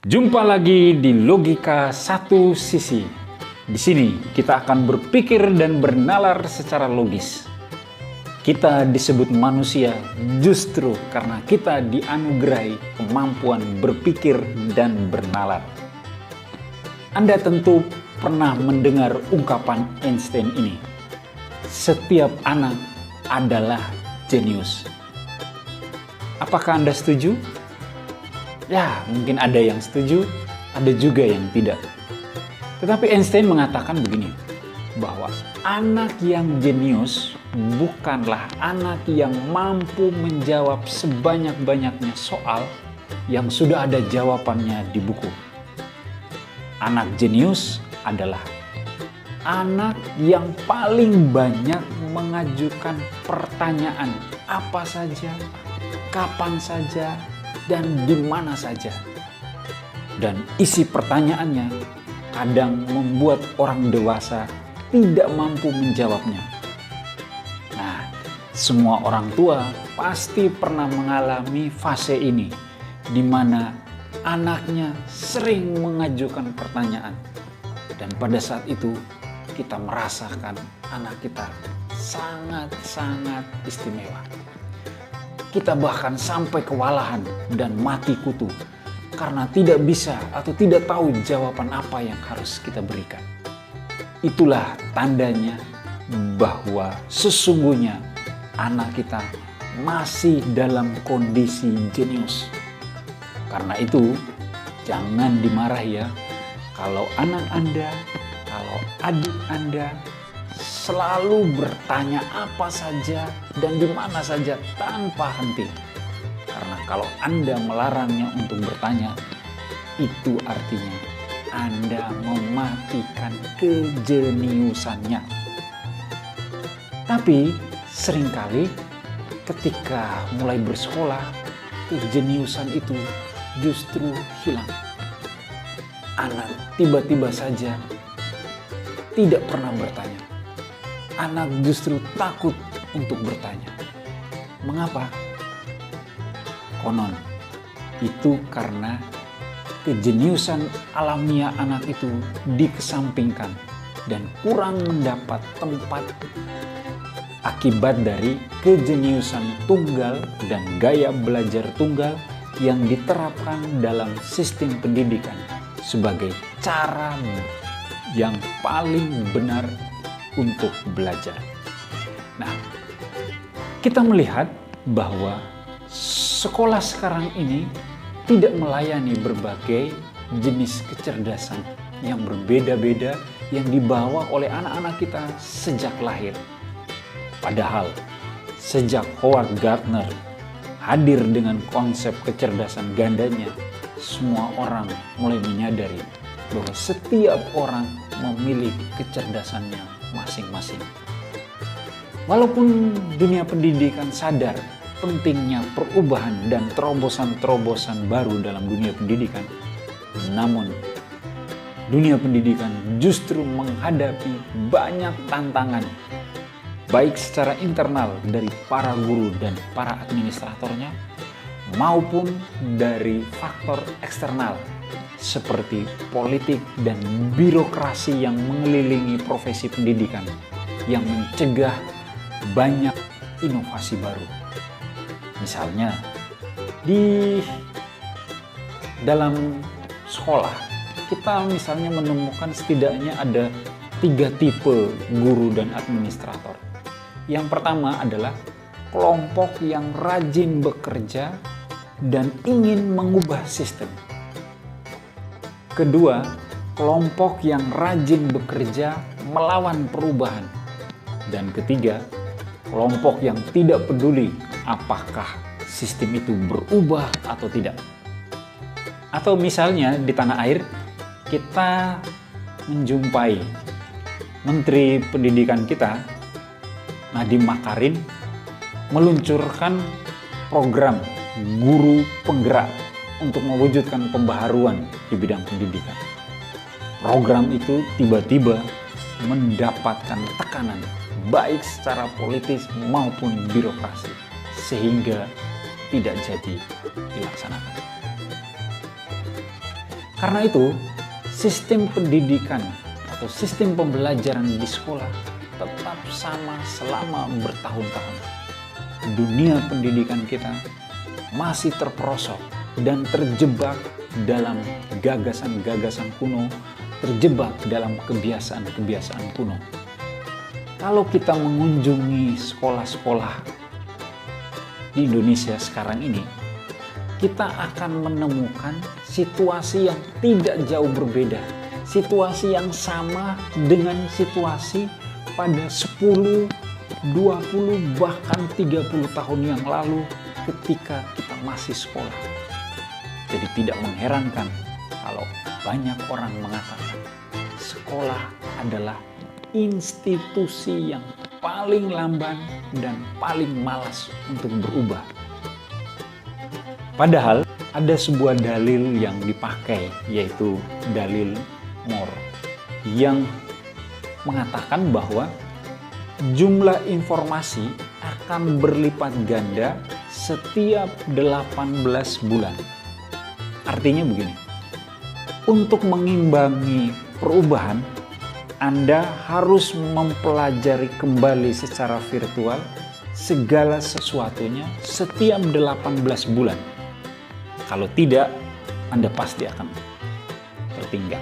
Jumpa lagi di Logika Satu Sisi. Di sini kita akan berpikir dan bernalar secara logis. Kita disebut manusia justru karena kita dianugerahi kemampuan berpikir dan bernalar. Anda tentu pernah mendengar ungkapan Einstein ini. Setiap anak adalah jenius. Apakah Anda setuju? Ya, mungkin ada yang setuju, ada juga yang tidak. Tetapi Einstein mengatakan begini, bahwa anak yang jenius bukanlah anak yang mampu menjawab sebanyak-banyaknya soal yang sudah ada jawabannya di buku. Anak jenius adalah anak yang paling banyak mengajukan pertanyaan apa saja, kapan saja, dan di mana saja. Dan isi pertanyaannya kadang membuat orang dewasa tidak mampu menjawabnya. Nah, semua orang tua pasti pernah mengalami fase ini, di mana anaknya sering mengajukan pertanyaan. Dan pada saat itu kita merasakan anak kita sangat-sangat istimewa. Kita bahkan sampai kewalahan dan mati kutu karena tidak bisa atau tidak tahu jawaban apa yang harus kita berikan. Itulah tandanya bahwa sesungguhnya anak kita masih dalam kondisi jenius. Karena itu jangan dimarahi ya kalau anak Anda, kalau adik Anda selalu bertanya apa saja dan di mana saja tanpa henti. Karena kalau Anda melarangnya untuk bertanya, itu artinya Anda mematikan kejeniusannya. Tapi seringkali ketika mulai bersekolah, kejeniusan itu justru hilang. Anak tiba-tiba saja tidak pernah bertanya. Anak justru takut untuk bertanya. Mengapa? Konon, itu karena kejeniusan alamiah anak itu dikesampingkan dan kurang mendapat tempat akibat dari kejeniusan tunggal dan gaya belajar tunggal yang diterapkan dalam sistem pendidikan sebagai cara yang paling benar untuk belajar. Nah, kita melihat bahwa sekolah sekarang ini tidak melayani berbagai jenis kecerdasan yang berbeda-beda yang dibawa oleh anak-anak kita sejak lahir. Padahal, sejak Howard Gardner hadir dengan konsep kecerdasan gandanya, semua orang mulai menyadari bahwa setiap orang memiliki kecerdasannya masing-masing. Walaupun dunia pendidikan sadar pentingnya perubahan dan terobosan-terobosan baru dalam dunia pendidikan, namun dunia pendidikan justru menghadapi banyak tantangan, baik secara internal dari para guru dan para administratornya, maupun dari faktor eksternal seperti politik dan birokrasi yang mengelilingi profesi pendidikan yang mencegah banyak inovasi baru. Misalnya, di dalam sekolah kita misalnya menemukan setidaknya ada 3 tipe guru dan administrator. Yang pertama adalah kelompok yang rajin bekerja dan ingin mengubah sistem. Kedua, kelompok yang rajin bekerja melawan perubahan. Dan ketiga, kelompok yang tidak peduli apakah sistem itu berubah atau tidak. Atau misalnya di tanah air, kita menjumpai Menteri Pendidikan kita, Nadiem Makarim, meluncurkan program guru penggerak untuk mewujudkan pembaharuan di bidang pendidikan. Program itu tiba-tiba mendapatkan tekanan baik secara politis maupun birokrasi, sehingga tidak jadi dilaksanakan. Karena itu, sistem pendidikan atau sistem pembelajaran di sekolah tetap sama selama bertahun-tahun. Dunia pendidikan kita masih terperosok dan terjebak dalam gagasan-gagasan kuno, terjebak dalam kebiasaan-kebiasaan kuno. Kalau kita mengunjungi sekolah-sekolah di Indonesia sekarang ini, kita akan menemukan situasi yang tidak jauh berbeda. Situasi yang sama dengan situasi pada 10, 20, bahkan 30 tahun yang lalu ketika kita masih sekolah. Jadi tidak mengherankan kalau banyak orang mengatakan sekolah adalah institusi yang paling lamban dan paling malas untuk berubah. Padahal ada sebuah dalil yang dipakai, yaitu dalil Moore, yang mengatakan bahwa jumlah informasi akan berlipat ganda setiap 18 bulan. Artinya begini, untuk mengimbangi perubahan, Anda harus mempelajari kembali secara virtual segala sesuatunya setiap 18 bulan. Kalau tidak, Anda pasti akan tertinggal.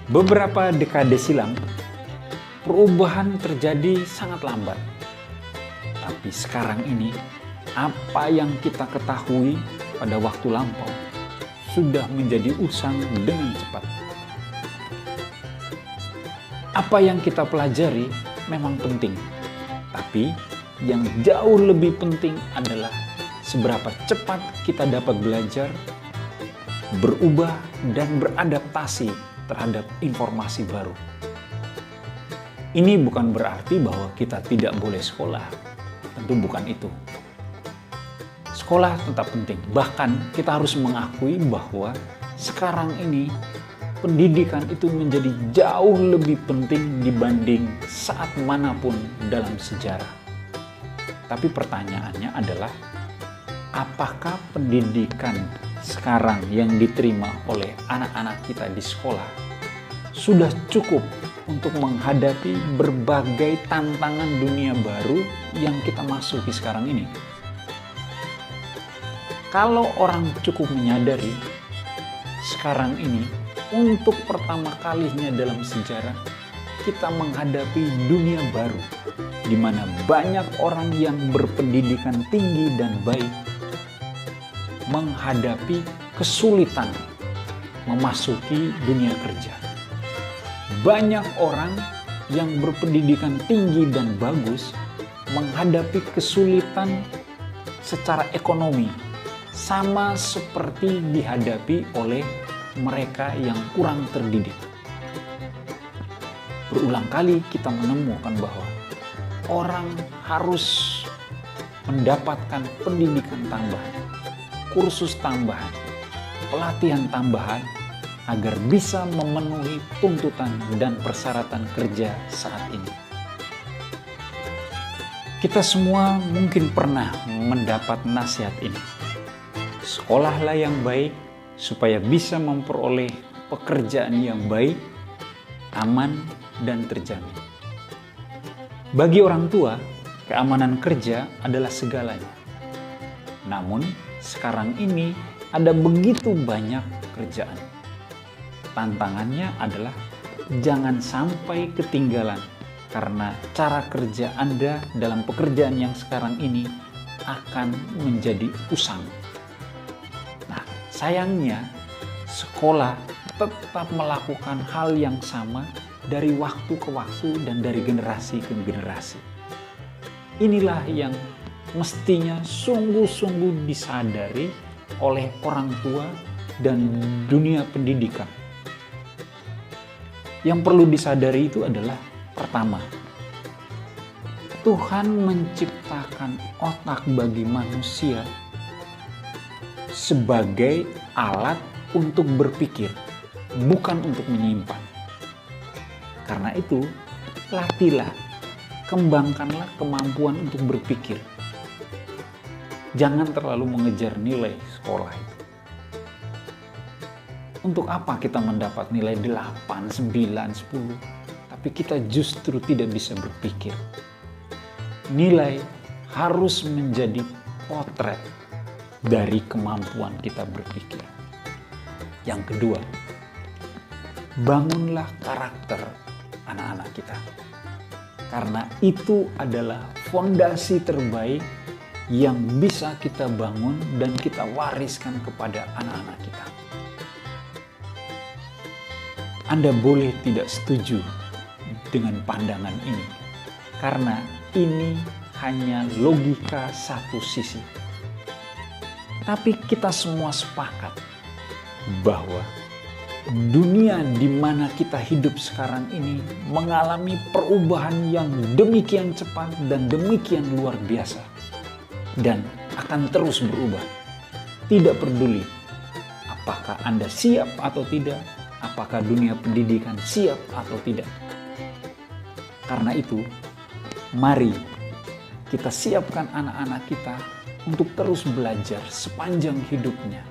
Beberapa dekade silam, perubahan terjadi sangat lambat. Tapi sekarang ini, apa yang kita ketahui pada waktu lampau sudah menjadi usang dengan cepat. Apa yang kita pelajari memang penting, tapi yang jauh lebih penting adalah seberapa cepat kita dapat belajar, berubah, dan beradaptasi terhadap informasi baru. Ini bukan berarti bahwa kita tidak boleh sekolah. Tentu bukan itu. Sekolah tetap penting. Bahkan kita harus mengakui bahwa sekarang ini pendidikan itu menjadi jauh lebih penting dibanding saat manapun dalam sejarah. Tapi pertanyaannya adalah, apakah pendidikan sekarang yang diterima oleh anak-anak kita di sekolah sudah cukup untuk menghadapi berbagai tantangan dunia baru yang kita masuki sekarang ini? Kalau orang cukup menyadari sekarang ini untuk pertama kalinya dalam sejarah kita menghadapi dunia baru di mana banyak orang yang berpendidikan tinggi dan baik menghadapi kesulitan memasuki dunia kerja. Banyak orang yang berpendidikan tinggi dan bagus menghadapi kesulitan secara ekonomi, sama seperti dihadapi oleh mereka yang kurang terdidik. Berulang kali kita menemukan bahwa orang harus mendapatkan pendidikan tambahan, kursus tambahan, pelatihan tambahan agar bisa memenuhi tuntutan dan persyaratan kerja saat ini. Kita semua mungkin pernah mendapat nasihat ini. Sekolahlah yang baik supaya bisa memperoleh pekerjaan yang baik, aman, dan terjamin. Bagi orang tua, keamanan kerja adalah segalanya. Namun, sekarang ini ada begitu banyak pekerjaan. Tantangannya adalah jangan sampai ketinggalan karena cara kerja Anda dalam pekerjaan yang sekarang ini akan menjadi usang. Nah, sayangnya sekolah tetap melakukan hal yang sama dari waktu ke waktu dan dari generasi ke generasi. Inilah yang mestinya sungguh-sungguh disadari oleh orang tua dan dunia pendidikan. Yang perlu disadari itu adalah, pertama, Tuhan menciptakan otak bagi manusia sebagai alat untuk berpikir, bukan untuk menyimpan. Karena itu, latihlah, kembangkanlah kemampuan untuk berpikir. Jangan terlalu mengejar nilai sekolah itu. Untuk apa kita mendapat nilai 8, 9, 10, tapi kita justru tidak bisa berpikir. Nilai harus menjadi potret dari kemampuan kita berpikir. Yang kedua, bangunlah karakter anak-anak kita. Karena itu adalah fondasi terbaik yang bisa kita bangun dan kita wariskan kepada anak-anak kita. Anda boleh tidak setuju dengan pandangan ini, karena ini hanya logika satu sisi. Tapi kita semua sepakat bahwa dunia di mana kita hidup sekarang ini mengalami perubahan yang demikian cepat dan demikian luar biasa, dan akan terus berubah. Tidak peduli apakah Anda siap atau tidak, apakah dunia pendidikan siap atau tidak. Karena itu, mari kita siapkan anak-anak kita untuk terus belajar sepanjang hidupnya.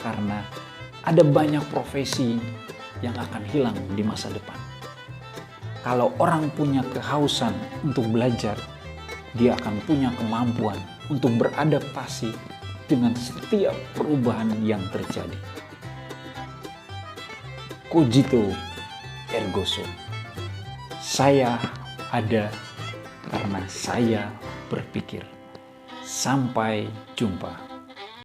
Karena ada banyak profesi yang akan hilang di masa depan. Kalau orang punya kehausan untuk belajar, dia akan punya kemampuan untuk beradaptasi dengan setiap perubahan yang terjadi. Cogito ergo sum. Saya ada karena saya berpikir. Sampai jumpa.